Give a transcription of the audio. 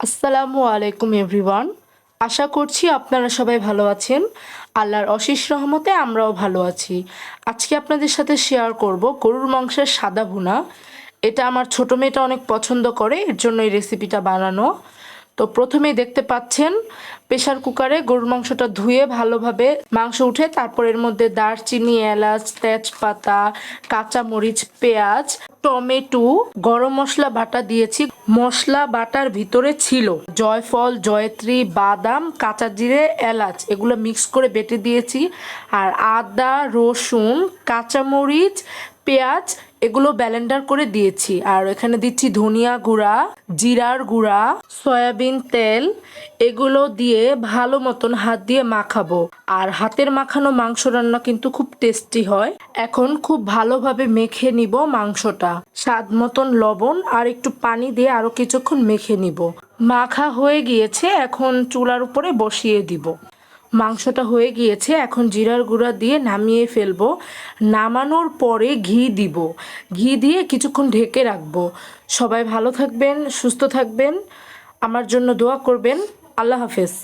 আসসালামু আলাইকুম এভরিওয়ান। আশা করছি আপনারা সবাই ভালো আছেন। আল্লাহর অশেষ রহমতে আমরাও ভালো আছি। আজকে আপনাদের সাথে শেয়ার করব গরুর মাংসের সাদা ভুনা। এটা আমার ছোট মেয়েটা অনেক পছন্দ করে, এর জন্য এই রেসিপিটা বানানো। তো প্রথমেই দেখতে পাচ্ছেন প্রেসার কুকারে গরুর মাংসটা ধুয়ে ভালোভাবে মাংস উঠে তারপর এর মধ্যে দারচিনি, এলাচ, তেজপাতা, কাঁচামরিচ, পেঁয়াজ, টমেটো, গরম মশলা বাটা দিয়েছি। মশলা বাটার ভিতরে ছিল জয়ফল, জয়ত্রী, বাদাম, কাঁচা জিরে, এলাচ, এগুলো মিক্স করে বেটে দিয়েছি। আর আদা, রসুন, কাঁচামরিচ, পেঁয়াজ এগুলো ব্লেন্ডার করে দিয়েছি। আর এখানে দিচ্ছি ধনিয়া গুঁড়া, জিরার গুঁড়া, সয়াবিন তেল, এগুলো দিয়ে ভালো মতন হাত দিয়ে মাখাবো। আর হাতের মাখানো মাংস রান্না কিন্তু খুব টেস্টি হয়। এখন খুব ভালোভাবে মেখে নিব মাংসটা। স্বাদ মতন লবণ আর একটু পানি দিয়ে আরো কিছুক্ষণ মেখে নিব। মাখা হয়ে গিয়েছে, এখন চুলার উপরে বসিয়ে দিব। মাংসটা হয়ে গিয়েছে, এখন জিরার গুঁড়া দিয়ে নামিয়ে ফেলবো। নামানোর পরে ঘি দিব। ঘি দিয়ে কিছুক্ষণ ঢেকে রাখবো। সবাই ভালো থাকবেন, সুস্থ থাকবেন, আমার জন্য দোয়া করবেন। আল্লাহ হাফেজ।